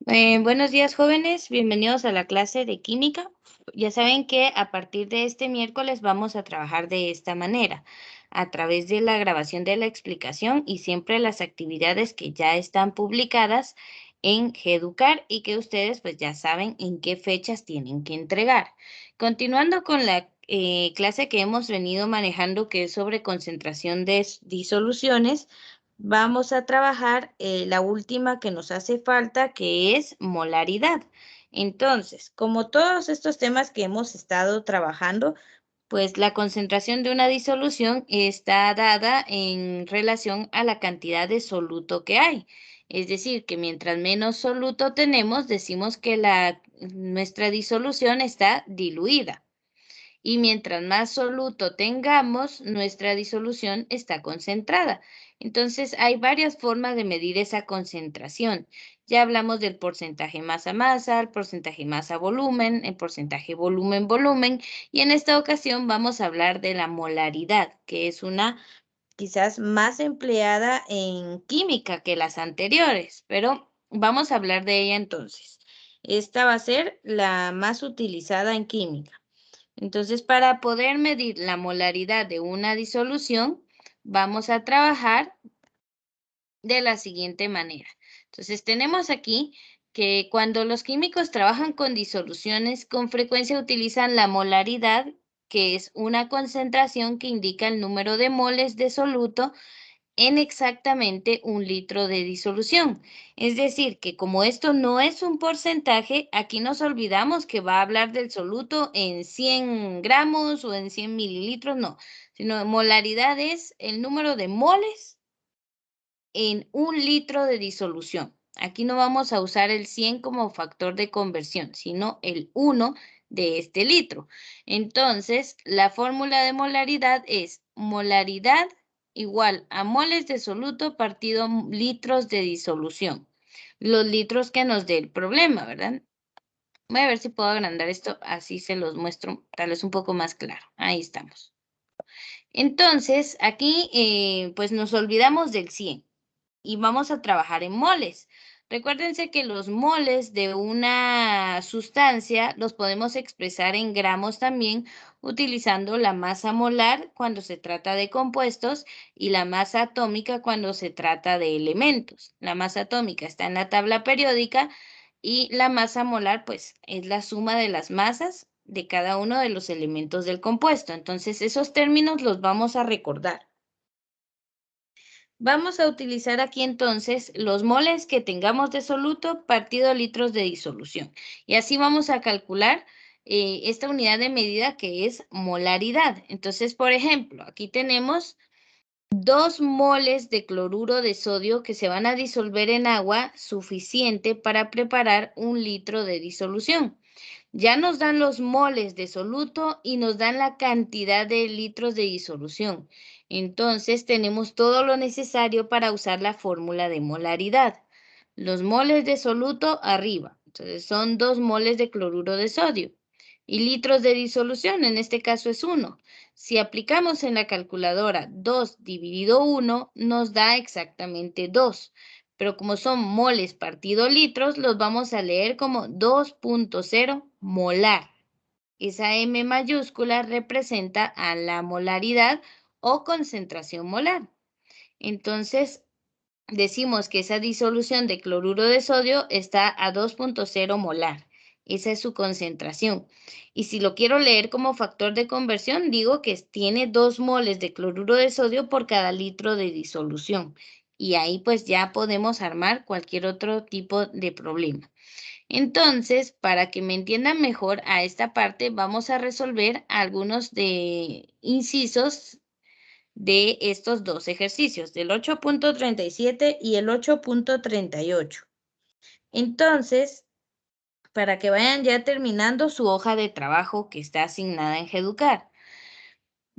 Buenos días, jóvenes. Bienvenidos a la clase de química. Ya saben que a partir de este miércoles vamos a trabajar de esta manera, a través de la grabación de la explicación y siempre las actividades que ya están publicadas en Geducar y que ustedes pues ya saben en qué fechas tienen que entregar. Continuando con la clase que hemos venido manejando, que es sobre concentración de disoluciones. Vamos a trabajar la última que nos hace falta, que es molaridad. Entonces, como todos estos temas que hemos estado trabajando, pues la concentración de una disolución está dada en relación a la cantidad de soluto que hay. Es decir, que mientras menos soluto tenemos, decimos que nuestra disolución está diluida. Y mientras más soluto tengamos, nuestra disolución está concentrada. Entonces, hay varias formas de medir esa concentración. Ya hablamos del porcentaje masa-masa, el porcentaje masa-volumen, el porcentaje volumen-volumen, y en esta ocasión vamos a hablar de la molaridad, que es una quizás más empleada en química que las anteriores, pero vamos a hablar de ella entonces. Esta va a ser la más utilizada en química. Entonces, para poder medir la molaridad de una disolución, vamos a trabajar de la siguiente manera. Entonces, tenemos aquí que cuando los químicos trabajan con disoluciones, con frecuencia utilizan la molaridad, que es una concentración que indica el número de moles de soluto en exactamente 1 litro de disolución. Es decir, que como esto no es un porcentaje, aquí nos olvidamos que va a hablar del soluto en 100 gramos o en 100 mililitros, no, sino molaridad es el número de moles en 1 litro de disolución. Aquí no vamos a usar el 100 como factor de conversión, sino el 1 de este litro. Entonces, la fórmula de molaridad es molaridad igual a moles de soluto partido litros de disolución. Los litros que nos dé el problema, ¿verdad? Voy a ver si puedo agrandar esto, así se los muestro, tal vez un poco más claro. Ahí estamos. Entonces, aquí pues nos olvidamos del 100 y vamos a trabajar en moles. Recuérdense que los moles de una sustancia los podemos expresar en gramos también, utilizando la masa molar cuando se trata de compuestos y la masa atómica cuando se trata de elementos. La masa atómica está en la tabla periódica y la masa molar, pues, es la suma de las masas de cada uno de los elementos del compuesto. Entonces, esos términos los vamos a recordar. Vamos a utilizar aquí entonces los moles que tengamos de soluto partido litros de disolución. Y así vamos a calcular esta unidad de medida que es molaridad. Entonces, por ejemplo, aquí tenemos 2 moles de cloruro de sodio que se van a disolver en agua suficiente para preparar 1 litro de disolución. Ya nos dan los moles de soluto y nos dan la cantidad de litros de disolución. Entonces tenemos todo lo necesario para usar la fórmula de molaridad. Los moles de soluto arriba. Entonces son 2 moles de cloruro de sodio. Y litros de disolución, en este caso es 1. Si aplicamos en la calculadora 2 dividido 1, nos da exactamente 2. Pero como son moles partido litros, los vamos a leer como 2.0 molar. Esa M mayúscula representa a la molaridad o concentración molar. Entonces, decimos que esa disolución de cloruro de sodio está a 2.0 molar. Esa es su concentración. Y si lo quiero leer como factor de conversión, digo que tiene 2 moles de cloruro de sodio por cada litro de disolución. Y ahí pues ya podemos armar cualquier otro tipo de problema. Entonces, para que me entiendan mejor a esta parte, vamos a resolver algunos de incisos de estos dos ejercicios, del 8.37 y el 8.38. Entonces, para que vayan ya terminando su hoja de trabajo que está asignada en Geducar.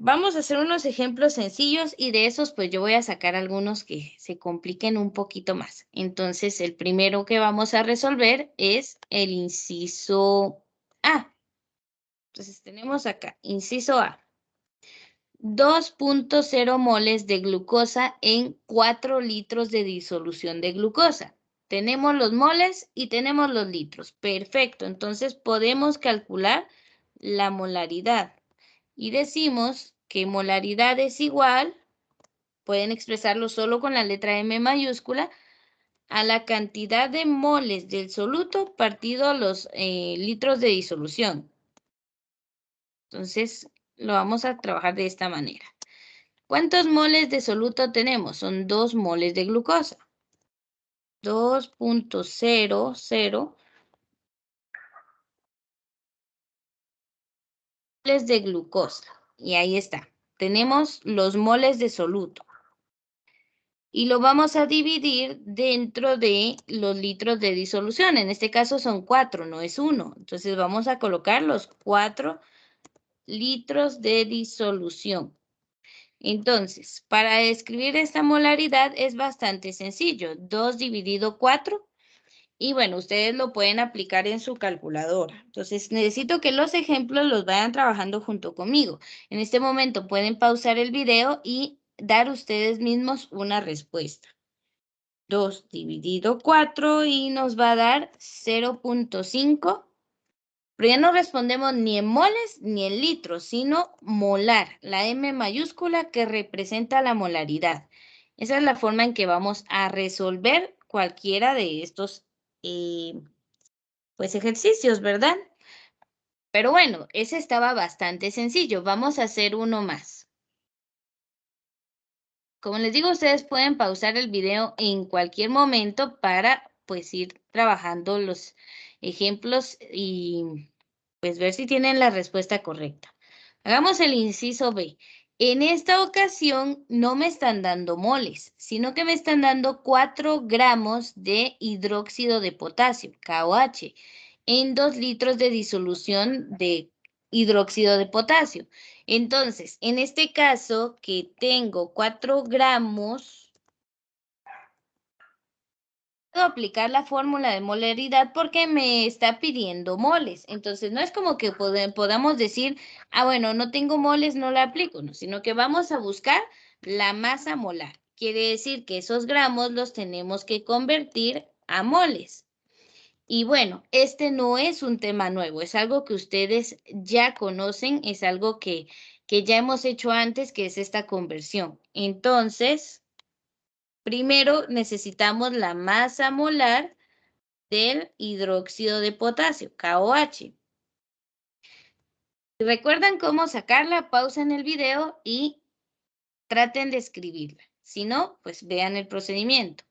Vamos a hacer unos ejemplos sencillos y de esos pues yo voy a sacar algunos que se compliquen un poquito más. Entonces, el primero que vamos a resolver es el inciso A. Entonces, tenemos acá, inciso A. 2.0 moles de glucosa en 4 litros de disolución de glucosa. tenemos los moles y tenemos los litros. Perfecto, entonces podemos calcular la molaridad. Y decimos que molaridad es igual, pueden expresarlo solo con la letra M mayúscula, a la cantidad de moles del soluto partido a los litros de disolución. Entonces, lo vamos a trabajar de esta manera. ¿Cuántos moles de soluto tenemos? Son 2 moles de glucosa. 2.00 moles de glucosa. Y ahí está. Tenemos los moles de soluto. Y lo vamos a dividir dentro de los litros de disolución. En este caso son 4, no es 1. Entonces vamos a colocar los 4 litros de disolución. Entonces, para escribir esta molaridad es bastante sencillo. 2 dividido 4. Y bueno, ustedes lo pueden aplicar en su calculadora. Entonces, necesito que los ejemplos los vayan trabajando junto conmigo. En este momento pueden pausar el video y dar ustedes mismos una respuesta. 2 dividido 4 y nos va a dar 0.5. Pero ya no respondemos ni en moles ni en litros, sino molar, la M mayúscula que representa la molaridad. Esa es la forma en que vamos a resolver cualquiera de estos pues ejercicios, ¿verdad? Pero bueno, ese estaba bastante sencillo. Vamos a hacer uno más. Como les digo, ustedes pueden pausar el video en cualquier momento para pues ir trabajando los ejemplos y pues ver si tienen la respuesta correcta. Hagamos el inciso B. En esta ocasión no me están dando moles, sino que me están dando 4 gramos de hidróxido de potasio, KOH, en 2 litros de disolución de hidróxido de potasio. Entonces, en este caso que tengo 4 gramos, puedo aplicar la fórmula de molaridad porque me está pidiendo moles. Entonces, no es como que podamos decir, ah, bueno, no tengo moles, no la aplico, no, sino que vamos a buscar la masa molar. Quiere decir que esos gramos los tenemos que convertir a moles. Y bueno, este no es un tema nuevo, es algo que ustedes ya conocen, es algo que ya hemos hecho antes, que es esta conversión. Entonces, primero necesitamos la masa molar del hidróxido de potasio, KOH. ¿Recuerdan cómo sacarla? Pausen el video y traten de escribirla. Si no, pues vean el procedimiento.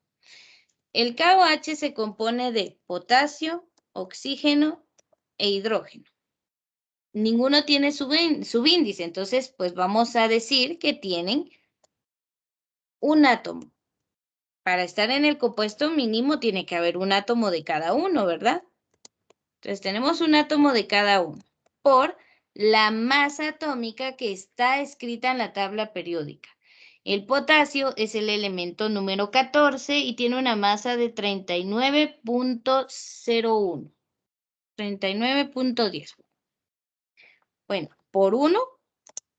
El KOH se compone de potasio, oxígeno e hidrógeno. Ninguno tiene subíndice, entonces pues vamos a decir que tienen un átomo. Para estar en el compuesto mínimo tiene que haber un átomo de cada uno, ¿verdad? Entonces tenemos un átomo de cada uno por la masa atómica que está escrita en la tabla periódica. El potasio es el elemento número 14 y tiene una masa de 39.01, 39.10. Bueno, por 1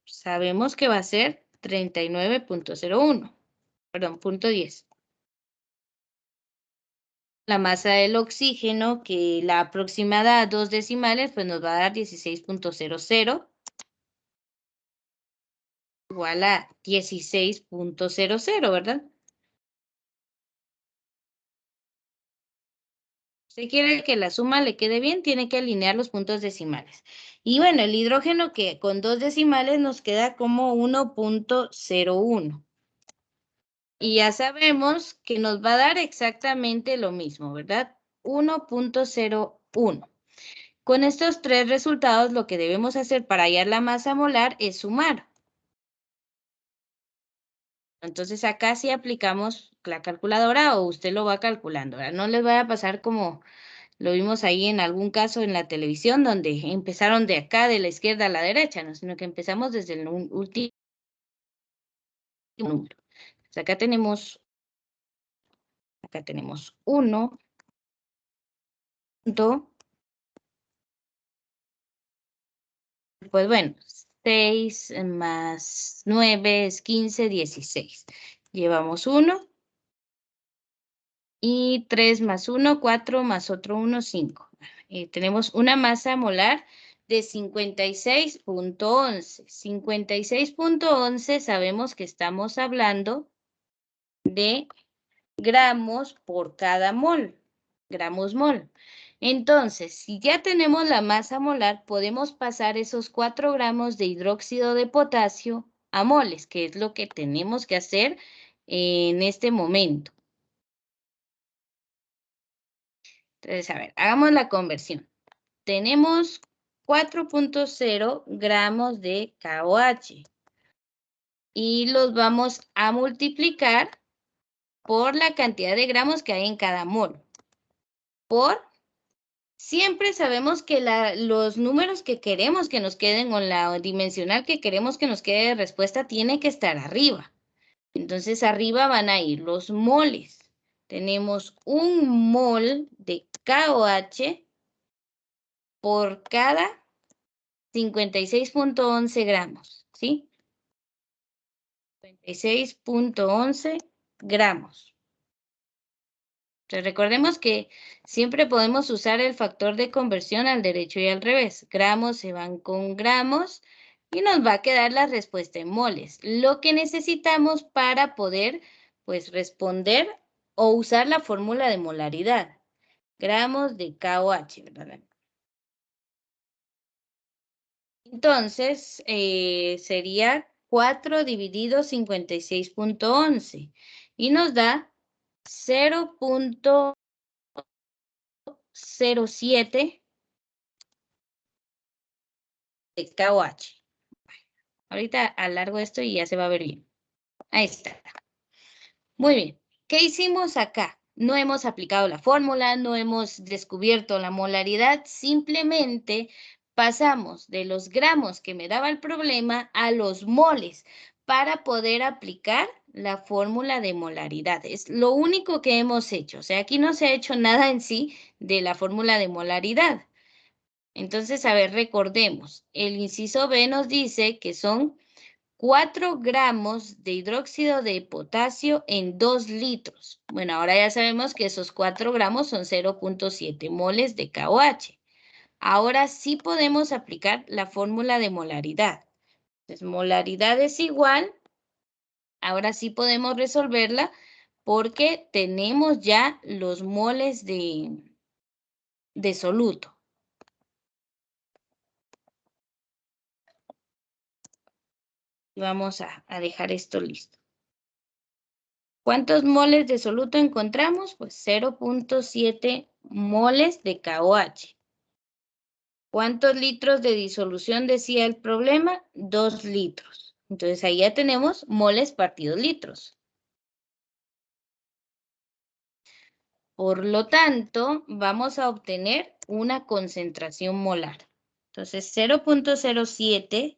sabemos que va a ser 39.01, perdón, punto 10. La masa del oxígeno, que la aproximada a 2 decimales, pues nos va a dar 16.00, igual a 16.00, ¿verdad? Si quiere que la suma le quede bien, tiene que alinear los puntos decimales. Y bueno, el hidrógeno que con 2 decimales nos queda como 1.01. Y ya sabemos que nos va a dar exactamente lo mismo, ¿verdad? 1.01. Con estos 3 resultados, lo que debemos hacer para hallar la masa molar es sumar. Entonces acá sí aplicamos la calculadora o usted lo va calculando, ¿verdad? No les vaya a pasar como lo vimos ahí en algún caso en la televisión, donde empezaron de acá, de la izquierda a la derecha, ¿no? Sino que empezamos desde el último número. Entonces acá tenemos 1. Pues bueno, 6 más 9 es 15, 16. Llevamos 1. Y 3 más 1, 4 más otro 1, 5. Tenemos una masa molar de 56.11. 56.11 sabemos que estamos hablando de gramos por cada mol, gramos mol. Entonces, si ya tenemos la masa molar, podemos pasar esos 4 gramos de hidróxido de potasio a moles, que es lo que tenemos que hacer en este momento. Entonces, a ver, hagamos la conversión. Tenemos 4.0 gramos de KOH y los vamos a multiplicar por la cantidad de gramos que hay en cada mol. Siempre sabemos que los números que queremos que nos queden o la dimensional que queremos que nos quede de respuesta tiene que estar arriba. Entonces arriba van a ir los moles. Tenemos un mol de KOH por cada 56.11 gramos, ¿sí? 56.11 gramos. Entonces, recordemos que siempre podemos usar el factor de conversión al derecho y al revés. Gramos se van con gramos y nos va a quedar la respuesta en moles. Lo que necesitamos para poder, pues, responder o usar la fórmula de molaridad. Gramos de KOH, ¿verdad? Entonces, sería 4 dividido 56.11 y nos da 0.07 de KOH. Ahorita alargo esto y ya se va a ver bien. Ahí está. Muy bien. ¿Qué hicimos acá? No hemos aplicado la fórmula, no hemos descubierto la molaridad, simplemente pasamos de los gramos que me daba el problema a los moles para poder aplicar la fórmula de molaridad. Es lo único que hemos hecho. O sea, aquí no se ha hecho nada en sí de la fórmula de molaridad. Entonces, a ver, recordemos. El inciso B nos dice que son 4 gramos de hidróxido de potasio en 2 litros. Bueno, ahora ya sabemos que esos 4 gramos son 0.7 moles de KOH. Ahora sí podemos aplicar la fórmula de molaridad. Entonces, molaridad es igual. Ahora sí podemos resolverla porque tenemos ya los moles de soluto. Y vamos a dejar esto listo. ¿Cuántos moles de soluto encontramos? Pues 0.7 moles de KOH. ¿Cuántos litros de disolución decía el problema? 2 litros. Entonces ahí ya tenemos moles partidos litros. Por lo tanto, vamos a obtener una concentración molar. Entonces 0.07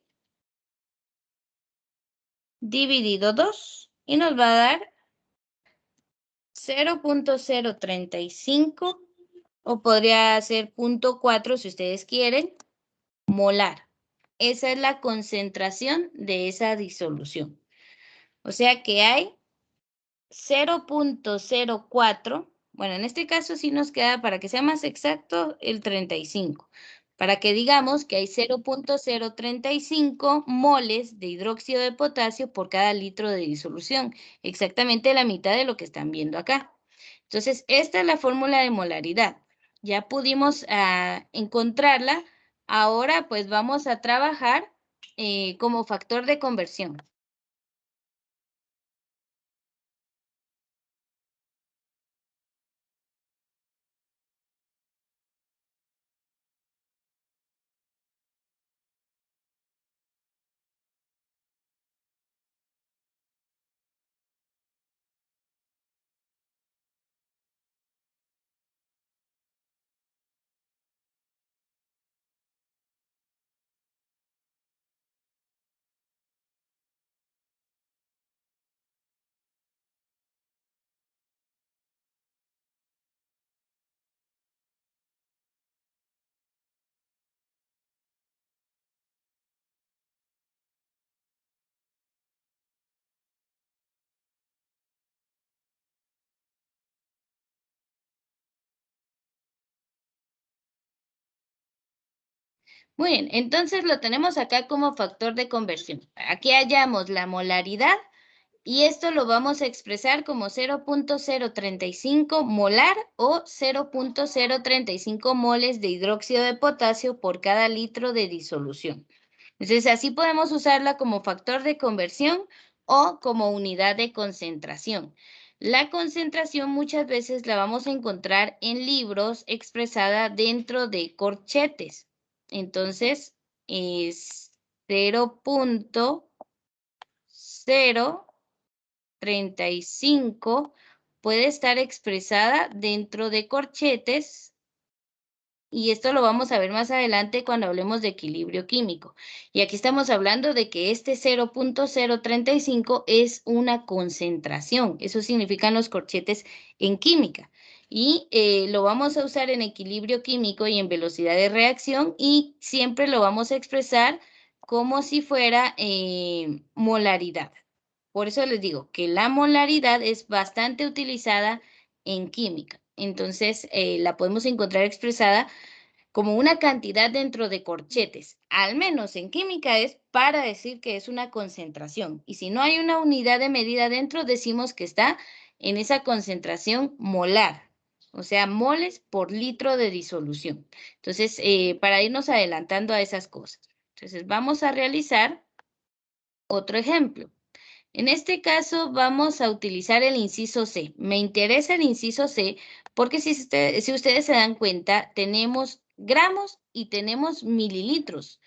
dividido 2 y nos va a dar 0.035 o podría ser 0.4 si ustedes quieren, molar. Esa es la concentración de esa disolución. O sea que hay 0.04, bueno, en este caso sí nos queda, para que sea más exacto, el 35, para que digamos que hay 0.035 moles de hidróxido de potasio por cada litro de disolución, exactamente la mitad de lo que están viendo acá. Entonces, esta es la fórmula de molaridad. Ya pudimos encontrarla, ahora pues vamos a trabajar como factor de conversión. Muy bien, entonces lo tenemos acá como factor de conversión. Aquí hallamos la molaridad y esto lo vamos a expresar como 0.035 molar o 0.035 moles de hidróxido de potasio por cada litro de disolución. Entonces, así podemos usarla como factor de conversión o como unidad de concentración. La concentración muchas veces la vamos a encontrar en libros expresada dentro de corchetes. Entonces, es 0.035 puede estar expresada dentro de corchetes y esto lo vamos a ver más adelante cuando hablemos de equilibrio químico. Y aquí estamos hablando de que este 0.035 es una concentración. Eso significan los corchetes en química. Y lo vamos a usar en equilibrio químico y en velocidad de reacción y siempre lo vamos a expresar como si fuera molaridad. Por eso les digo que la molaridad es bastante utilizada en química. Entonces, la podemos encontrar expresada como una cantidad dentro de corchetes. Al menos en química es para decir que es una concentración. Y si no hay una unidad de medida dentro, decimos que está en esa concentración molar. O sea, moles por litro de disolución. Entonces, para irnos adelantando a esas cosas. Entonces, vamos a realizar otro ejemplo. En este caso vamos a utilizar el inciso C. Me interesa el inciso C porque si ustedes se dan cuenta, tenemos gramos y tenemos mililitros.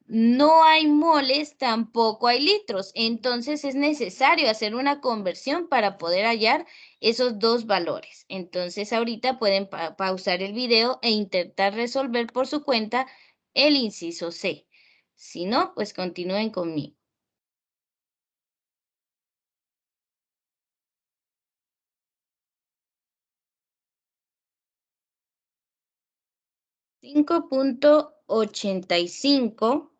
No hay moles, tampoco hay litros. Entonces es necesario hacer una conversión para poder hallar esos dos valores. Entonces ahorita pueden pausar el video e intentar resolver por su cuenta el inciso C. Si no, pues continúen conmigo. 5.85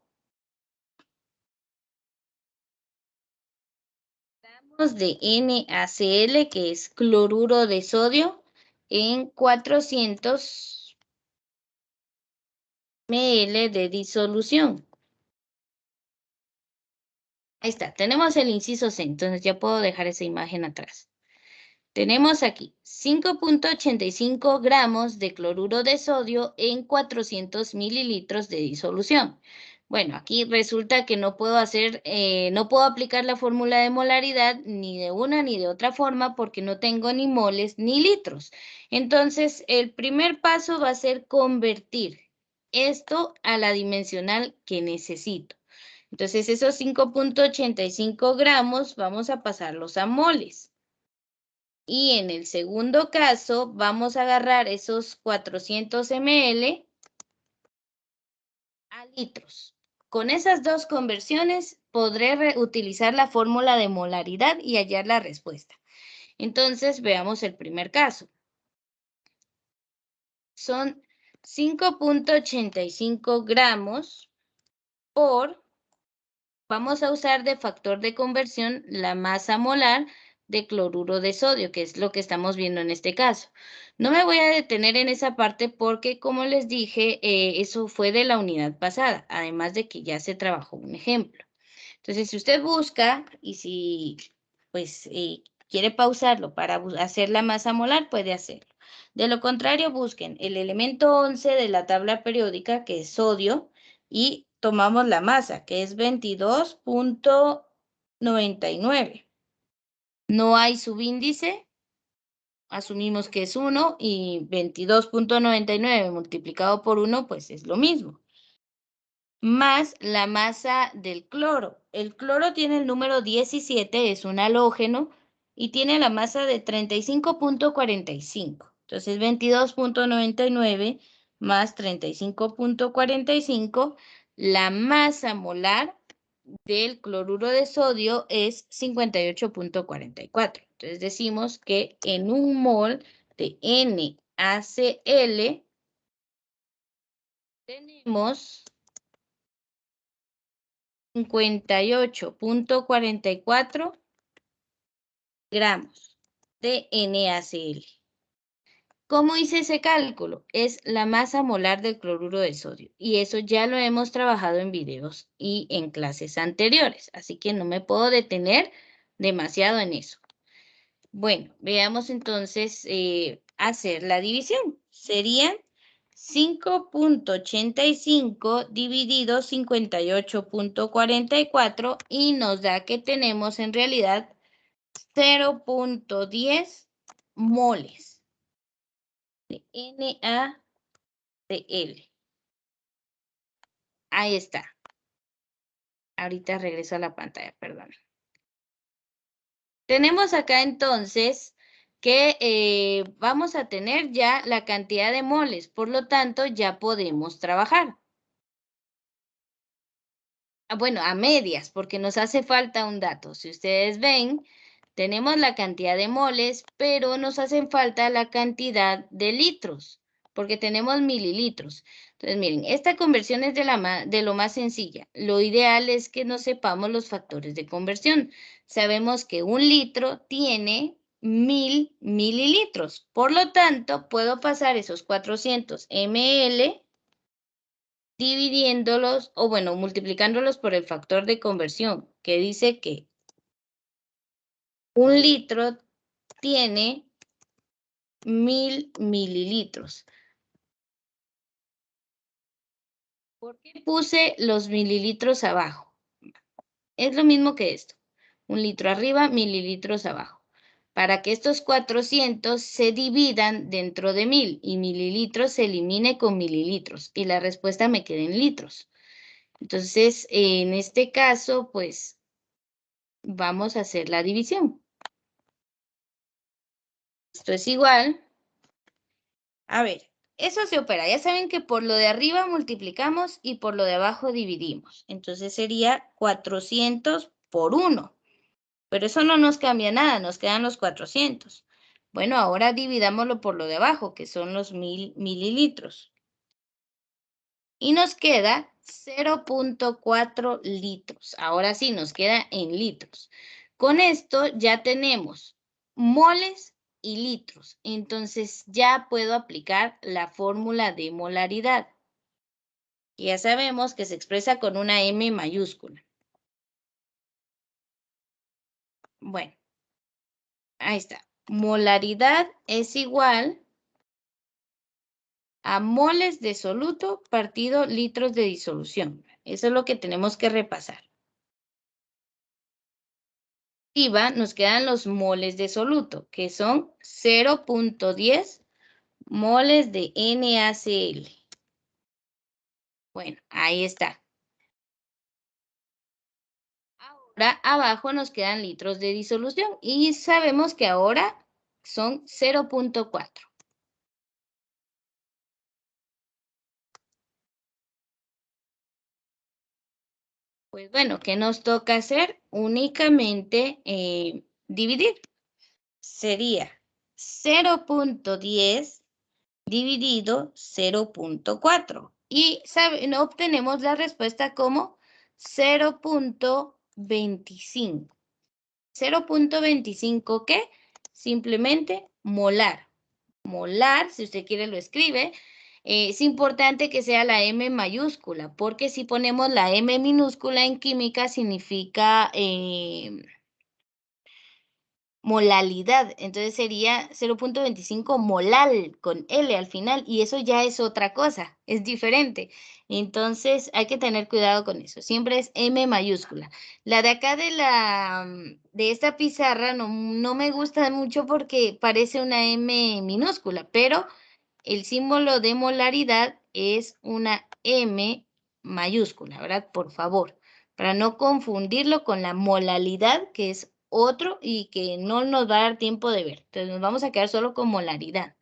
gramos de NaCl, que es cloruro de sodio, en 400 ml de disolución. Ahí está, tenemos el inciso C, entonces ya puedo dejar esa imagen atrás. Tenemos aquí 5.85 gramos de cloruro de sodio en 400 mililitros de disolución. Bueno, aquí resulta que no puedo no puedo aplicar la fórmula de molaridad ni de una ni de otra forma porque no tengo ni moles ni litros. Entonces, el primer paso va a ser convertir esto a la dimensional que necesito. Entonces, esos 5.85 gramos vamos a pasarlos a moles. Y en el segundo caso, vamos a agarrar esos 400 ml a litros. Con esas dos conversiones, podré utilizar la fórmula de molaridad y hallar la respuesta. Entonces, veamos el primer caso. Son 5.85 gramos por vamos a usar de factor de conversión la masa molar de cloruro de sodio, que es lo que estamos viendo en este caso. No me voy a detener en esa parte porque, como les dije, eso fue de la unidad pasada, además de que ya se trabajó un ejemplo. Entonces, si usted busca y si pues quiere pausarlo para hacer la masa molar, puede hacerlo. De lo contrario, busquen el elemento 11 de la tabla periódica, que es sodio, y tomamos la masa, que es 22.99. No hay subíndice, asumimos que es 1 y 22.99 multiplicado por 1, pues es lo mismo. Más la masa del cloro. El cloro tiene el número 17, es un halógeno, y tiene la masa de 35.45. Entonces, 22.99 más 35.45, la masa molar del cloruro de sodio es 58.44. Entonces, decimos que en un mol de NaCl tenemos 58.44 gramos de NaCl. ¿Cómo hice ese cálculo? Es la masa molar del cloruro de sodio. Y eso ya lo hemos trabajado en videos y en clases anteriores. Así que no me puedo detener demasiado en eso. Bueno, veamos entonces hacer la división. Serían 5.85 dividido 58.44 y nos da que tenemos en realidad 0.10 moles de NaCl. Ahí está. Ahorita regreso a la pantalla, perdón. Tenemos acá entonces que vamos a tener ya la cantidad de moles, por lo tanto ya podemos trabajar. Bueno, a medias, porque nos hace falta un dato. Si ustedes ven, tenemos la cantidad de moles, pero nos hacen falta la cantidad de litros, porque tenemos mililitros. Entonces, miren, esta conversión es de lo más sencilla. Lo ideal es que no sepamos los factores de conversión. Sabemos que un litro tiene 1000 mililitros. Por lo tanto, puedo pasar esos 400 ml dividiéndolos, o bueno, multiplicándolos por el factor de conversión, que dice que un litro tiene 1000 mililitros. ¿Por qué puse los mililitros abajo? Es lo mismo que esto. Un litro arriba, mililitros abajo. Para que estos 400 se dividan dentro de 1000 y mililitros se elimine con mililitros y la respuesta me quede en litros. Entonces, en este caso, pues, vamos a hacer la división. Esto es igual. A ver, eso se opera. Ya saben que por lo de arriba multiplicamos y por lo de abajo dividimos. Entonces sería 400 por 1. Pero eso no nos cambia nada, nos quedan los 400. Bueno, ahora dividámoslo por lo de abajo, que son los 1000 mililitros. Y nos queda 0.4 litros. Ahora sí, nos queda en litros. Con esto ya tenemos moles y litros. Entonces ya puedo aplicar la fórmula de molaridad. Ya sabemos que se expresa con una M mayúscula. Bueno, ahí está. Molaridad es igual a moles de soluto partido litros de disolución. Eso es lo que tenemos que repasar. Arriba nos quedan los moles de soluto, que son 0.10 moles de NaCl. Bueno, ahí está. Ahora abajo nos quedan litros de disolución y sabemos que ahora son 0.4. Pues bueno, ¿qué nos toca hacer? Únicamente dividir. Sería 0.10 dividido 0.4 y obtenemos la respuesta como 0.25. 0.25 ¿qué? Simplemente molar. Molar, si usted quiere lo escribe. Es importante que sea la M mayúscula, porque si ponemos la M minúscula en química significa molalidad, entonces sería 0.25 molal con L al final y eso ya es otra cosa, es diferente. Entonces hay que tener cuidado con eso, siempre es M mayúscula. La de acá de esta pizarra no me gusta mucho porque parece una M minúscula, pero el símbolo de molaridad es una M mayúscula, ¿verdad? Por favor, para no confundirlo con la molalidad, que es otro y que no nos va a dar tiempo de ver. Entonces nos vamos a quedar solo con molaridad.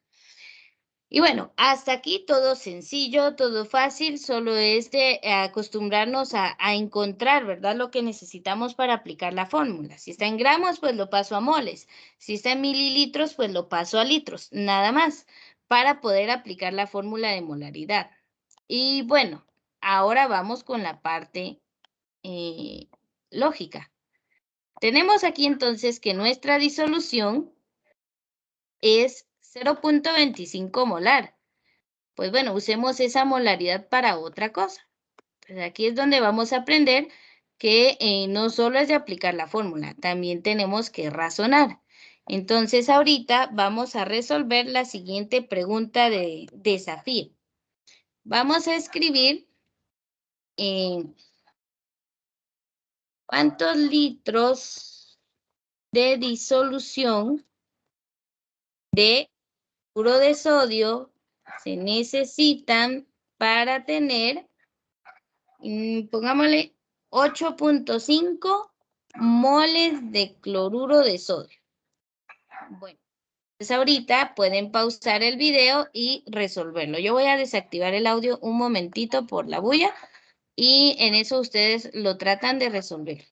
Y bueno, hasta aquí todo sencillo, todo fácil, solo es de acostumbrarnos a encontrar, ¿verdad? Lo que necesitamos para aplicar la fórmula. Si está en gramos, pues lo paso a moles. Si está en mililitros, pues lo paso a litros. Nada más para poder aplicar la fórmula de molaridad. Y bueno, ahora vamos con la parte lógica. Tenemos aquí entonces que nuestra disolución es 0.25 molar. Pues bueno, usemos esa molaridad para otra cosa. Pues aquí es donde vamos a aprender que no solo es de aplicar la fórmula, también tenemos que razonar. Entonces ahorita vamos a resolver la siguiente pregunta de desafío. Vamos a escribir cuántos litros de disolución de cloruro de sodio se necesitan para tener, pongámosle, 8.5 moles de cloruro de sodio. Bueno, pues ahorita pueden pausar el video y resolverlo. Yo voy a desactivar el audio un momentito por la bulla y en eso ustedes lo tratan de resolver.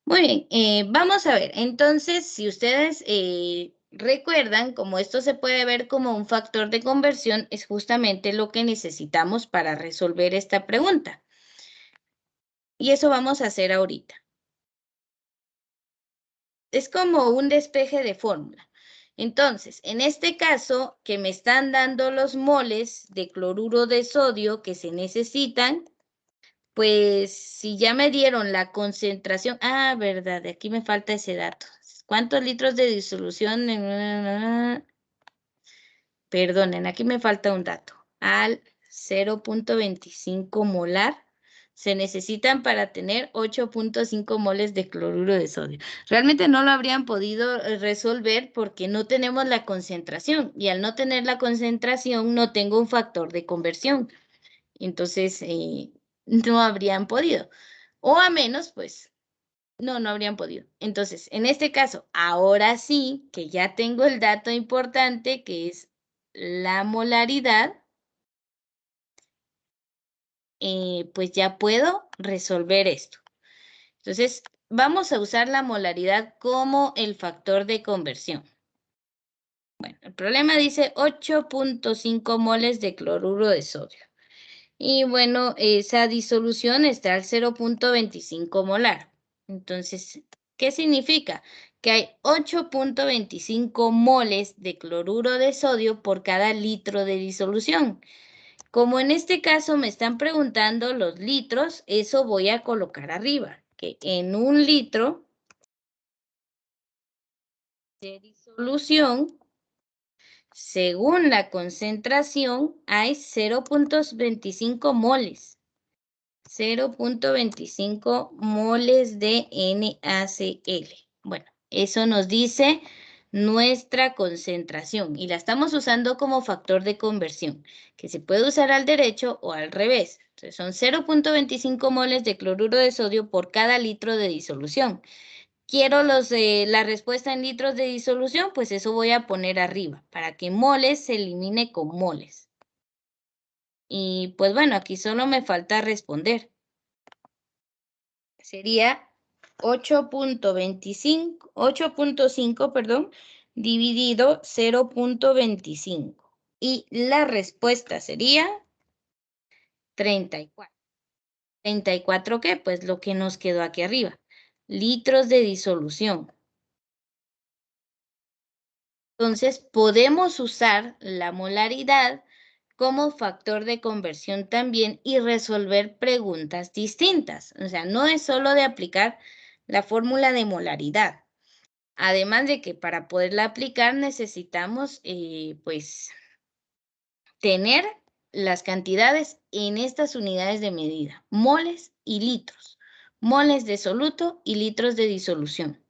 Muy bien, vamos a ver. Entonces, si ustedes recuerdan, como esto se puede ver como un factor de conversión, es justamente lo que necesitamos para resolver esta pregunta. Y eso vamos a hacer ahorita. Es como un despeje de fórmula. Entonces, en este caso, que me están dando los moles de cloruro de sodio que se necesitan, pues si ya me dieron la concentración, verdad, aquí me falta ese dato. ¿Cuántos litros de disolución? Perdonen, aquí me falta un dato. Al 0.25 molar se necesitan para tener 8.5 moles de cloruro de sodio. Realmente no lo habrían podido resolver porque no tenemos la concentración y al no tener la concentración no tengo un factor de conversión. Entonces, no habrían podido. O a menos, pues, no habrían podido. Entonces, en este caso, ahora sí que ya tengo el dato importante que es la molaridad, pues ya puedo resolver esto. Entonces, vamos a usar la molaridad como el factor de conversión. Bueno, el problema dice 8.5 moles de cloruro de sodio. Y bueno, esa disolución está al 0.25 molar. Entonces, ¿qué significa? Que hay 8.25 moles de cloruro de sodio por cada litro de disolución. Como en este caso me están preguntando los litros, eso voy a colocar arriba, que en un litro de disolución, según la concentración, hay 0.25 moles. 0.25 moles de NaCl. Bueno, eso nos dice nuestra concentración y la estamos usando como factor de conversión, que se puede usar al derecho o al revés. Entonces son 0.25 moles de cloruro de sodio por cada litro de disolución. Quiero la respuesta en litros de disolución, pues eso voy a poner arriba, para que moles se elimine con moles. Y pues bueno, aquí solo me falta responder. Sería 8.5, perdón, dividido 0.25. Y la respuesta sería 34. ¿34 qué? Pues lo que nos quedó aquí arriba. Litros de disolución. Entonces, podemos usar la molaridad como factor de conversión también y resolver preguntas distintas. O sea, no es solo de aplicar la fórmula de molaridad. Además de que para poderla aplicar necesitamos, pues, tener las cantidades en estas unidades de medida, moles y litros, moles de soluto y litros de disolución.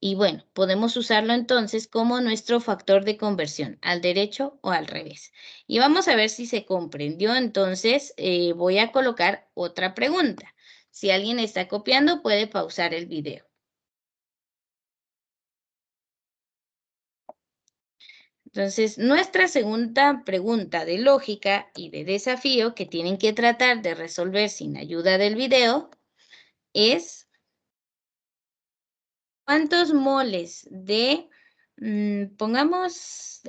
Y bueno, podemos usarlo entonces como nuestro factor de conversión, al derecho o al revés. Y vamos a ver si se comprendió. Entonces, voy a colocar otra pregunta. Si alguien está copiando, puede pausar el video. Entonces, nuestra segunda pregunta de lógica y de desafío que tienen que tratar de resolver sin ayuda del video es ¿cuántos moles de, pongamos,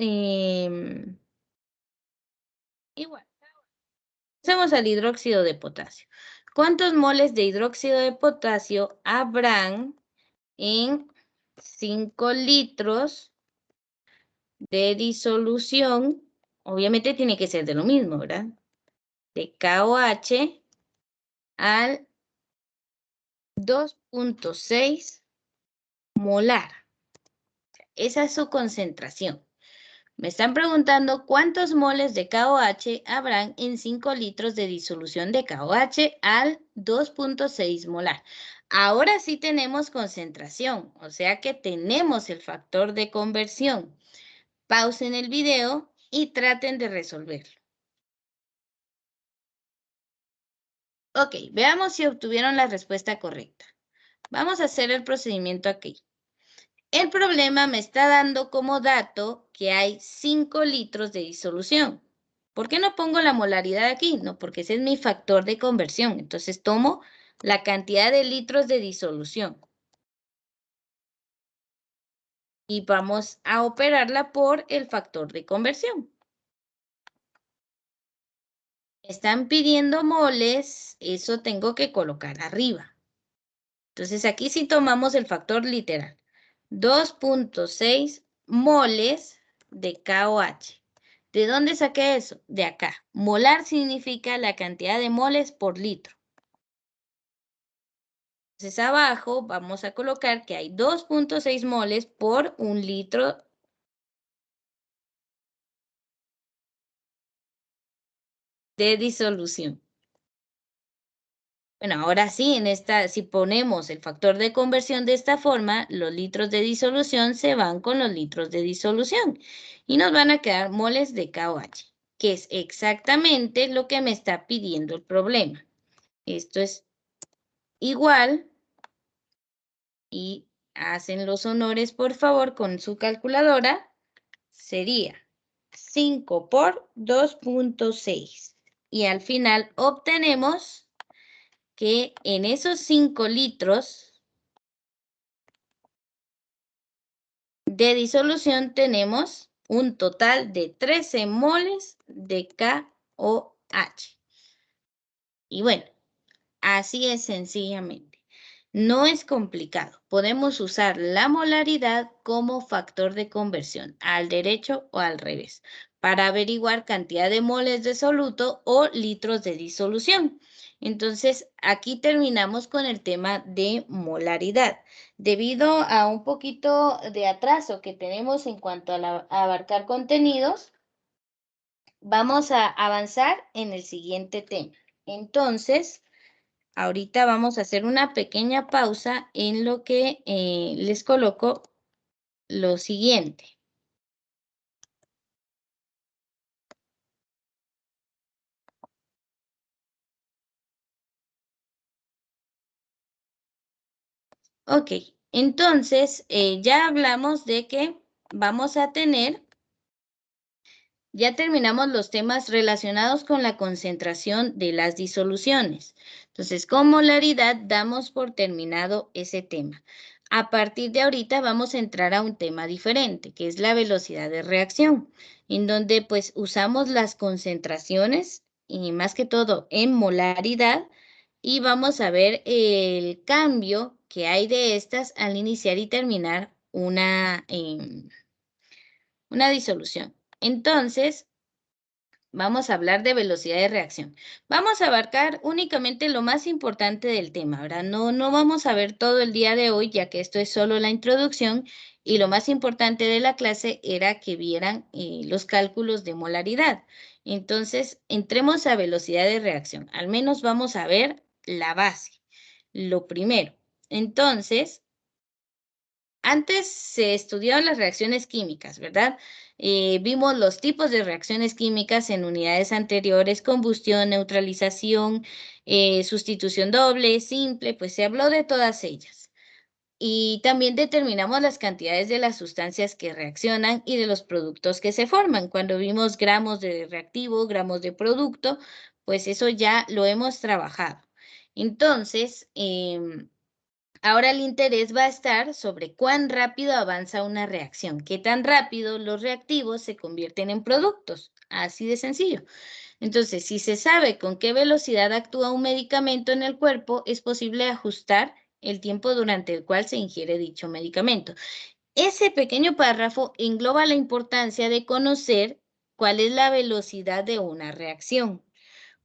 igual, pasemos al hidróxido de potasio? ¿Cuántos moles de hidróxido de potasio habrán en 5 litros de disolución? Obviamente tiene que ser de lo mismo, ¿verdad? De KOH al 2.6 molar. Esa es su concentración. Me están preguntando cuántos moles de KOH habrán en 5 litros de disolución de KOH al 2.6 molar. Ahora sí tenemos concentración, o sea que tenemos el factor de conversión. Pausen el video y traten de resolverlo. Ok, veamos si obtuvieron la respuesta correcta. Vamos a hacer el procedimiento aquí. El problema me está dando como dato que hay 5 litros de disolución. ¿Por qué no pongo la molaridad aquí? No, porque ese es mi factor de conversión. Entonces tomo la cantidad de litros de disolución y vamos a operarla por el factor de conversión. Están pidiendo moles, eso tengo que colocar arriba. Entonces aquí sí tomamos el factor literal. 2.6 moles de KOH. ¿De dónde saqué eso? De acá. Molar significa la cantidad de moles por litro. Entonces abajo vamos a colocar que hay 2.6 moles por un litro de disolución. Bueno, ahora sí, si ponemos el factor de conversión de esta forma, los litros de disolución se van con los litros de disolución y nos van a quedar moles de KOH, que es exactamente lo que me está pidiendo el problema. Esto es igual y hacen los honores, por favor, con su calculadora. Sería 5 por 2.6 y al final obtenemos que en esos 5 litros de disolución tenemos un total de 13 moles de KOH. Y bueno, así es sencillamente. No es complicado. Podemos usar la molaridad como factor de conversión, al derecho o al revés, para averiguar cantidad de moles de soluto o litros de disolución. Entonces, aquí terminamos con el tema de molaridad. Debido a un poquito de atraso que tenemos en cuanto a abarcar contenidos, vamos a avanzar en el siguiente tema. Entonces, ahorita vamos a hacer una pequeña pausa en lo que les coloco lo siguiente. Ok, entonces ya hablamos de que vamos a tener, ya terminamos los temas relacionados con la concentración de las disoluciones. Entonces, con molaridad damos por terminado ese tema. A partir de ahorita vamos a entrar a un tema diferente, que es la velocidad de reacción, en donde pues usamos las concentraciones y más que todo en molaridad y vamos a ver el cambio que hay de estas al iniciar y terminar una disolución. Entonces, vamos a hablar de velocidad de reacción. Vamos a abarcar únicamente lo más importante del tema, ¿verdad? No vamos a ver todo el día de hoy, ya que esto es solo la introducción y lo más importante de la clase era que vieran los cálculos de molaridad. Entonces, entremos a velocidad de reacción. Al menos vamos a ver la base, lo primero. Entonces, antes se estudiaban las reacciones químicas, ¿verdad? Vimos los tipos de reacciones químicas en unidades anteriores, combustión, neutralización, sustitución doble, simple, pues se habló de todas ellas. Y también determinamos las cantidades de las sustancias que reaccionan y de los productos que se forman. Cuando vimos gramos de reactivo, gramos de producto, pues eso ya lo hemos trabajado. Entonces, ahora el interés va a estar sobre cuán rápido avanza una reacción, qué tan rápido los reactivos se convierten en productos. Así de sencillo. Entonces, si se sabe con qué velocidad actúa un medicamento en el cuerpo, es posible ajustar el tiempo durante el cual se ingiere dicho medicamento. Ese pequeño párrafo engloba la importancia de conocer cuál es la velocidad de una reacción.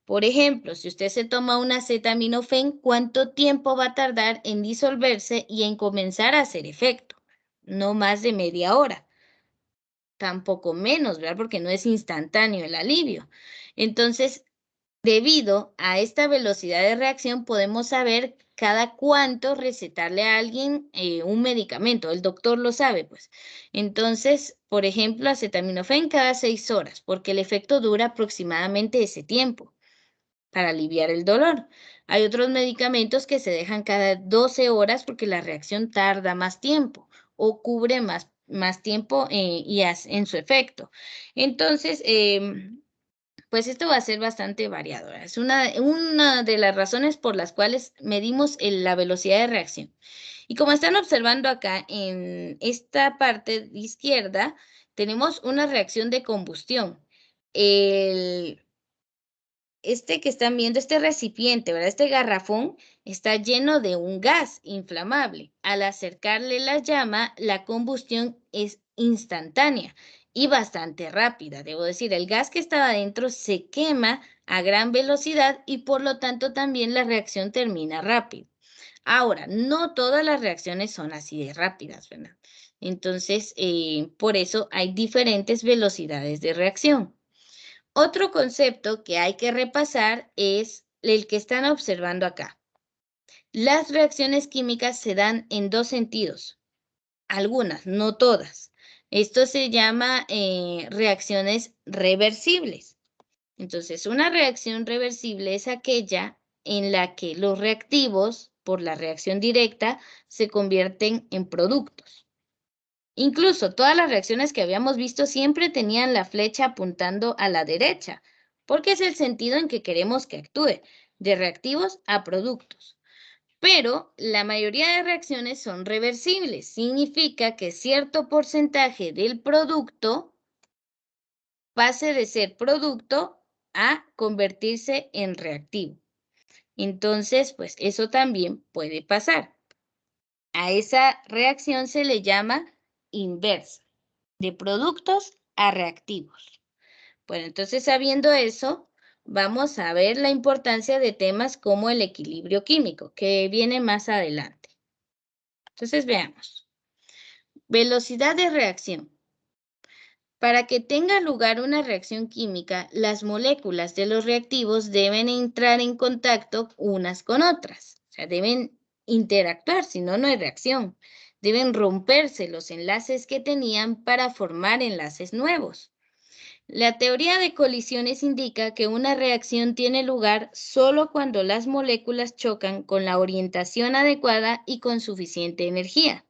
Por ejemplo, si usted se toma un acetaminofén, ¿cuánto tiempo va a tardar en disolverse y en comenzar a hacer efecto? No más de media hora, tampoco menos, ¿verdad? Porque no es instantáneo el alivio. Entonces, debido a esta velocidad de reacción, podemos saber cada cuánto recetarle a alguien un medicamento. El doctor lo sabe, pues. Entonces, por ejemplo, acetaminofén cada 6 horas, porque el efecto dura aproximadamente ese tiempo para aliviar el dolor. Hay otros medicamentos que se dejan cada 12 horas porque la reacción tarda más tiempo o cubre más tiempo en su efecto. Entonces, pues esto va a ser bastante variado. Es una de las razones por las cuales medimos la velocidad de reacción. Y como están observando acá en esta parte izquierda, tenemos una reacción de combustión. El, este que están viendo, este recipiente, ¿verdad? Este garrafón está lleno de un gas inflamable. Al acercarle la llama, la combustión es instantánea y bastante rápida. Debo decir, el gas que estaba adentro se quema a gran velocidad y por lo tanto también la reacción termina rápido. Ahora, no todas las reacciones son así de rápidas, ¿verdad? Entonces, por eso hay diferentes velocidades de reacción. Otro concepto que hay que repasar es el que están observando acá. Las reacciones químicas se dan en dos sentidos, algunas, no todas. Esto se llama reacciones reversibles. Entonces, una reacción reversible es aquella en la que los reactivos, por la reacción directa, se convierten en productos. Incluso todas las reacciones que habíamos visto siempre tenían la flecha apuntando a la derecha, porque es el sentido en que queremos que actúe, de reactivos a productos. Pero la mayoría de reacciones son reversibles. Significa que cierto porcentaje del producto pase de ser producto a convertirse en reactivo. Entonces, pues eso también puede pasar. A esa reacción se le llama inversa, de productos a reactivos. Bueno, entonces sabiendo eso, vamos a ver la importancia de temas como el equilibrio químico, que viene más adelante. Entonces veamos. Velocidad de reacción. Para que tenga lugar una reacción química, las moléculas de los reactivos deben entrar en contacto unas con otras. O sea, deben interactuar, si no, no hay reacción. Deben romperse los enlaces que tenían para formar enlaces nuevos. La teoría de colisiones indica que una reacción tiene lugar solo cuando las moléculas chocan con la orientación adecuada y con suficiente energía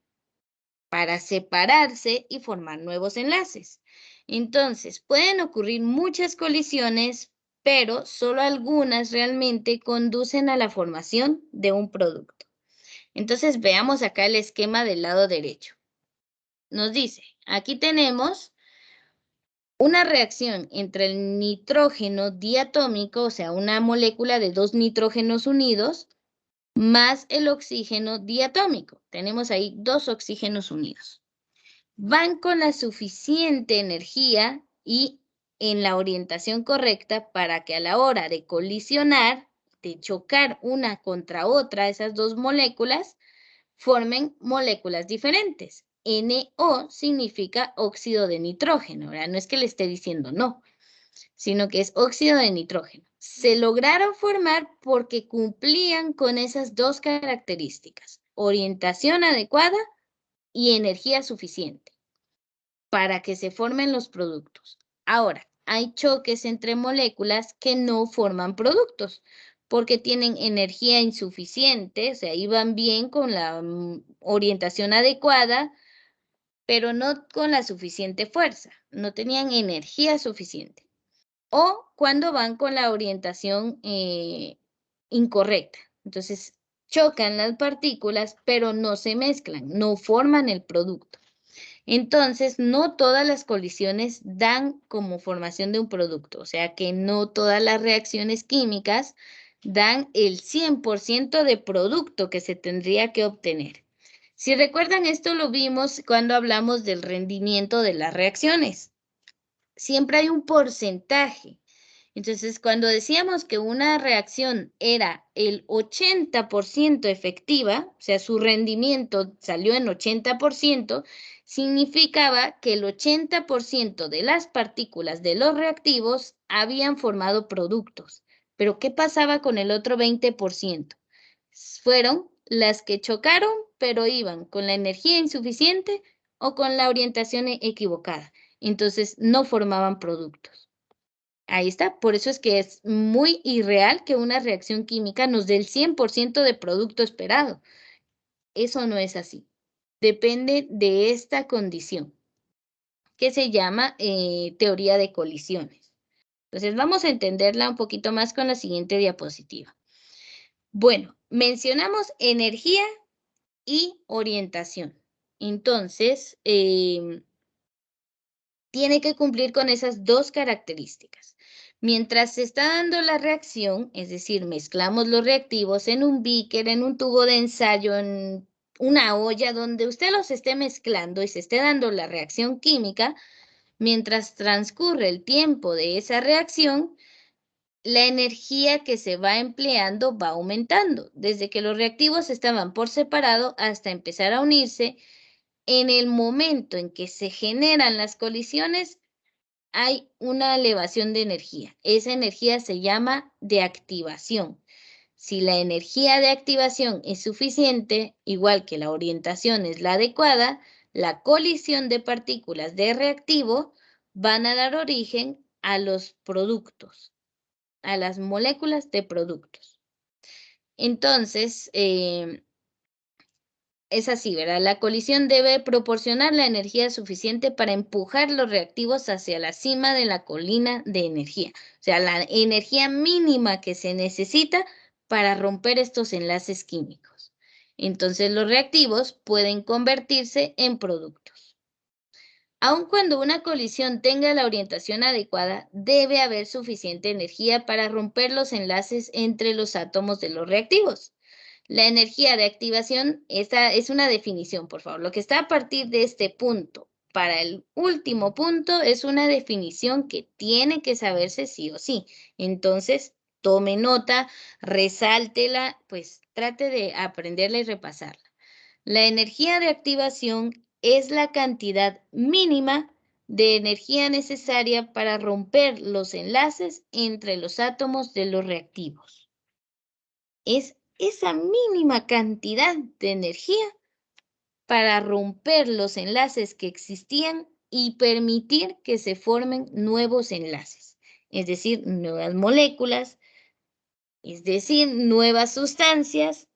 para separarse y formar nuevos enlaces. Entonces, pueden ocurrir muchas colisiones, pero solo algunas realmente conducen a la formación de un producto. Entonces, veamos acá el esquema del lado derecho. Nos dice, aquí tenemos una reacción entre el nitrógeno diatómico, o sea, una molécula de dos nitrógenos unidos, más el oxígeno diatómico. Tenemos ahí dos oxígenos unidos. Van con la suficiente energía y en la orientación correcta para que a la hora de colisionar, de chocar una contra otra, esas dos moléculas, formen moléculas diferentes. NO significa óxido de nitrógeno, ¿verdad? No es que le esté diciendo no, sino que es óxido de nitrógeno. Se lograron formar porque cumplían con esas dos características, orientación adecuada y energía suficiente para que se formen los productos. Ahora, hay choques entre moléculas que no forman productos, porque tienen energía insuficiente, o sea, iban bien con la orientación adecuada, pero no con la suficiente fuerza, no tenían energía suficiente. O cuando van con la orientación incorrecta. Entonces, chocan las partículas, pero no se mezclan, no forman el producto. Entonces, no todas las colisiones dan como formación de un producto, o sea que no todas las reacciones químicas dan el 100% de producto que se tendría que obtener. Si recuerdan, esto lo vimos cuando hablamos del rendimiento de las reacciones. Siempre hay un porcentaje. Entonces, cuando decíamos que una reacción era el 80% efectiva, o sea, su rendimiento salió en 80%, significaba que el 80% de las partículas de los reactivos habían formado productos. Pero, ¿qué pasaba con el otro 20%? Fueron las que chocaron, pero iban con la energía insuficiente o con la orientación equivocada. Entonces, no formaban productos. Ahí está, por eso es que es muy irreal que una reacción química nos dé el 100% de producto esperado. Eso no es así. Depende de esta condición, que se llama teoría de colisiones. Entonces, vamos a entenderla un poquito más con la siguiente diapositiva. Bueno, mencionamos energía y orientación. Entonces, tiene que cumplir con esas dos características. Mientras se está dando la reacción, es decir, mezclamos los reactivos en un beaker, en un tubo de ensayo, en una olla donde usted los esté mezclando y se esté dando la reacción química, mientras transcurre el tiempo de esa reacción, la energía que se va empleando va aumentando, desde que los reactivos estaban por separado hasta empezar a unirse. En el momento en que se generan las colisiones, hay una elevación de energía. Esa energía se llama de activación. Si la energía de activación es suficiente, igual que la orientación es la adecuada, la colisión de partículas de reactivo van a dar origen a los productos, a las moléculas de productos. Entonces, es así, ¿verdad? La colisión debe proporcionar la energía suficiente para empujar los reactivos hacia la cima de la colina de energía. O sea, la energía mínima que se necesita para romper estos enlaces químicos. Entonces, los reactivos pueden convertirse en productos. Aun cuando una colisión tenga la orientación adecuada, debe haber suficiente energía para romper los enlaces entre los átomos de los reactivos. La energía de activación, esta es una definición, por favor. Lo que está a partir de este punto para el último punto es una definición que tiene que saberse sí o sí. Entonces, tome nota, resáltela, pues trate de aprenderla y repasarla. La energía de activación es la cantidad mínima de energía necesaria para romper los enlaces entre los átomos de los reactivos. Es esa mínima cantidad de energía para romper los enlaces que existían y permitir que se formen nuevos enlaces, es decir, nuevas moléculas, es decir, nuevas sustancias,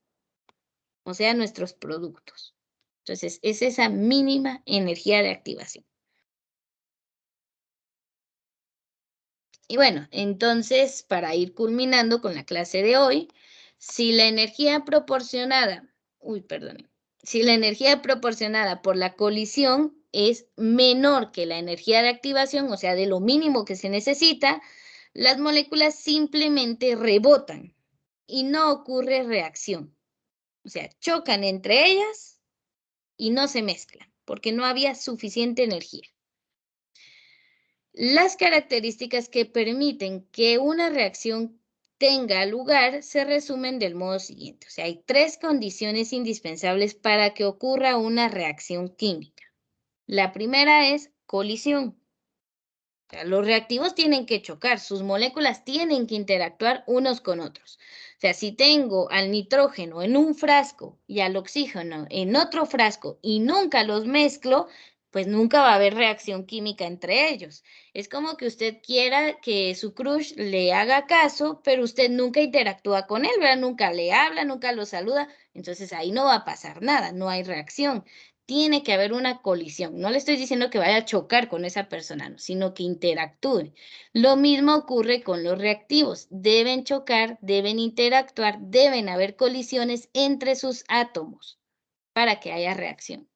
o sea, nuestros productos. Entonces, es esa mínima energía de activación. Y bueno, entonces, para ir culminando con la clase de hoy, si la energía proporcionada, si la energía proporcionada por la colisión es menor que la energía de activación, o sea, de lo mínimo que se necesita, las moléculas simplemente rebotan y no ocurre reacción. O sea, chocan entre ellas y no se mezclan porque no había suficiente energía. Las características que permiten que una reacción tenga lugar se resumen del modo siguiente. O sea, hay tres condiciones indispensables para que ocurra una reacción química. La primera es colisión. O sea, los reactivos tienen que chocar, sus moléculas tienen que interactuar unos con otros. O sea, si tengo al nitrógeno en un frasco y al oxígeno en otro frasco y nunca los mezclo, pues nunca va a haber reacción química entre ellos. Es como que usted quiera que su crush le haga caso, pero usted nunca interactúa con él, ¿verdad? Nunca le habla, nunca lo saluda. Entonces ahí no va a pasar nada, no hay reacción. Tiene que haber una colisión. No le estoy diciendo que vaya a chocar con esa persona, no, sino que interactúe. Lo mismo ocurre con los reactivos. Deben chocar, deben interactuar, deben haber colisiones entre sus átomos para que haya reacción.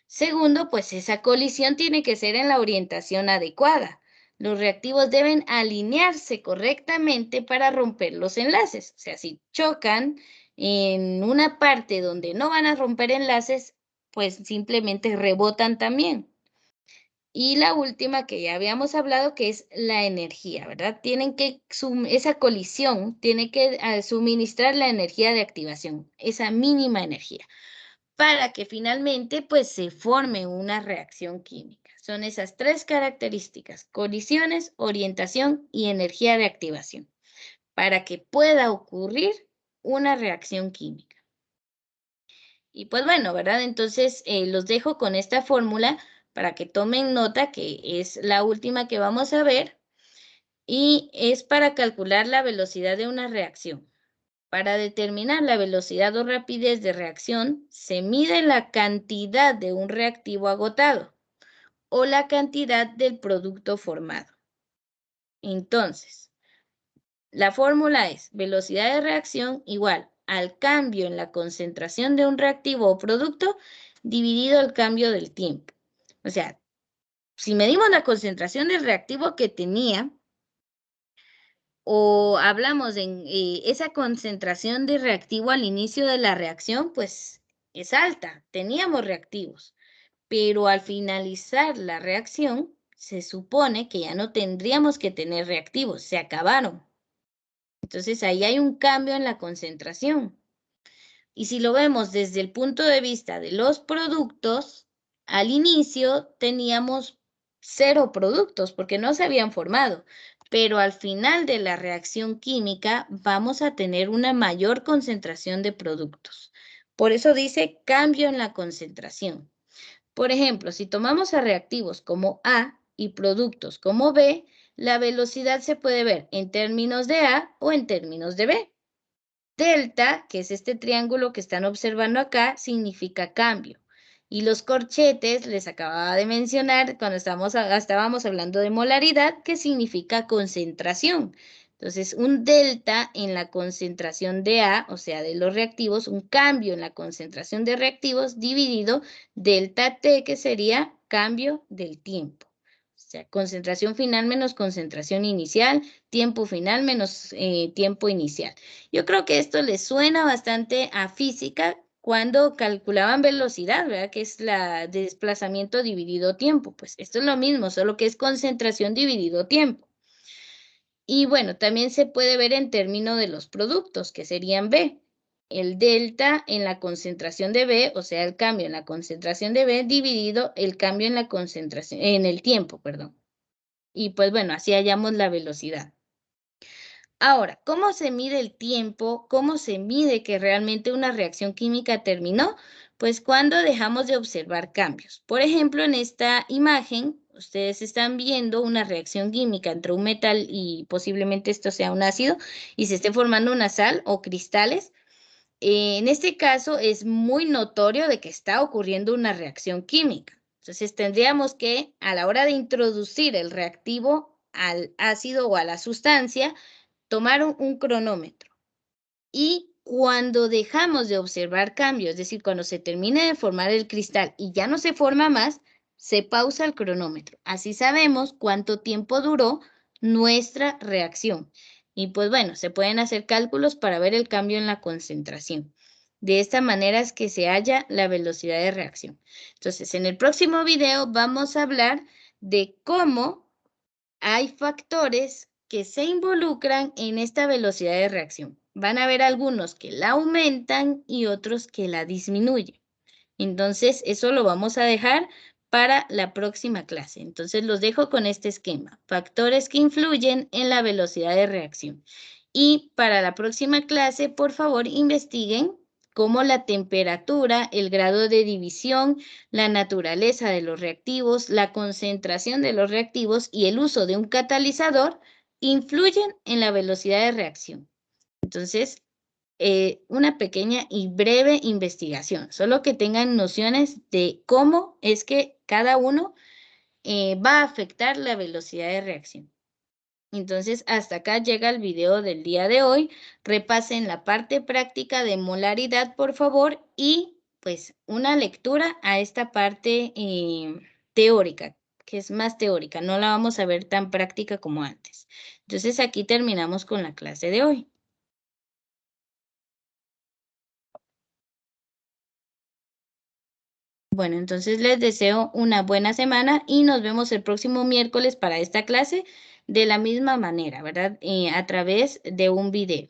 Segundo, pues esa colisión tiene que ser en la orientación adecuada. Los reactivos deben alinearse correctamente para romper los enlaces. O sea, si chocan en una parte donde no van a romper enlaces, pues simplemente rebotan también. Y la última que ya habíamos hablado, que es la energía, ¿verdad? Esa colisión tiene que suministrar la energía de activación, esa mínima energía para que finalmente pues se forme una reacción química. Son esas tres características: colisiones, orientación y energía de activación, para que pueda ocurrir una reacción química. Y pues bueno, ¿verdad? Entonces los dejo con esta fórmula para que tomen nota, que es la última que vamos a ver, y es para calcular la velocidad de una reacción. Para determinar la velocidad o rapidez de reacción, se mide la cantidad de un reactivo agotado o la cantidad del producto formado. Entonces, la fórmula es velocidad de reacción igual al cambio en la concentración de un reactivo o producto dividido el cambio del tiempo. O sea, si medimos la concentración del reactivo que tenía, o hablamos en esa concentración de reactivo al inicio de la reacción, pues es alta, teníamos reactivos, pero al finalizar la reacción, se supone que ya no tendríamos que tener reactivos, se acabaron. Entonces ahí hay un cambio en la concentración. Y si lo vemos desde el punto de vista de los productos, al inicio teníamos 0 productos porque no se habían formado, pero al final de la reacción química vamos a tener una mayor concentración de productos. Por eso dice cambio en la concentración. Por ejemplo, si tomamos a reactivos como A y productos como B, la velocidad se puede ver en términos de A o en términos de B. Delta, que es este triángulo que están observando acá, significa cambio. Y los corchetes, les acababa de mencionar cuando estábamos hablando de molaridad, que significa concentración. Entonces, un delta en la concentración de A, o sea, de los reactivos, un cambio en la concentración de reactivos dividido delta T, que sería cambio del tiempo. O sea, concentración final menos concentración inicial, tiempo final menos tiempo inicial. Yo creo que esto les suena bastante a física cuando calculaban velocidad, ¿verdad? Que es la desplazamiento dividido tiempo. Pues esto es lo mismo, solo que es concentración dividido tiempo. Y bueno, también se puede ver en términos de los productos, que serían B. El delta en la concentración de B, o sea, el cambio en la concentración de B dividido el cambio en la concentración, en el tiempo, perdón. Y pues bueno, así hallamos la velocidad. Ahora, ¿cómo se mide el tiempo? ¿Cómo se mide que realmente una reacción química terminó? Pues cuando dejamos de observar cambios. Por ejemplo, en esta imagen, ustedes están viendo una reacción química entre un metal y posiblemente esto sea un ácido y se esté formando una sal o cristales. En este caso es muy notorio de que está ocurriendo una reacción química. Entonces tendríamos que, a la hora de introducir el reactivo al ácido o a la sustancia, tomar un cronómetro. Y cuando dejamos de observar cambios, es decir, cuando se termine de formar el cristal y ya no se forma más, se pausa el cronómetro. Así sabemos cuánto tiempo duró nuestra reacción. Y pues bueno, se pueden hacer cálculos para ver el cambio en la concentración. De esta manera es que se halla la velocidad de reacción. Entonces, en el próximo video vamos a hablar de cómo hay factores que se involucran en esta velocidad de reacción. Van a haber algunos que la aumentan y otros que la disminuyen. Entonces, eso lo vamos a dejar para la próxima clase. Entonces, los dejo con este esquema. Factores que influyen en la velocidad de reacción. Y para la próxima clase, por favor, investiguen como la temperatura, el grado de división, la naturaleza de los reactivos, la concentración de los reactivos y el uso de un catalizador influyen en la velocidad de reacción. Entonces, una pequeña y breve investigación, solo que tengan nociones de cómo es que cada uno va a afectar la velocidad de reacción. Entonces, hasta acá llega el video del día de hoy. Repasen la parte práctica de molaridad, por favor, y pues una lectura a esta parte teórica, que es más teórica. No la vamos a ver tan práctica como antes. Entonces, aquí terminamos con la clase de hoy. Bueno, entonces les deseo una buena semana y nos vemos el próximo miércoles para esta clase de la misma manera, ¿verdad? A través de un video.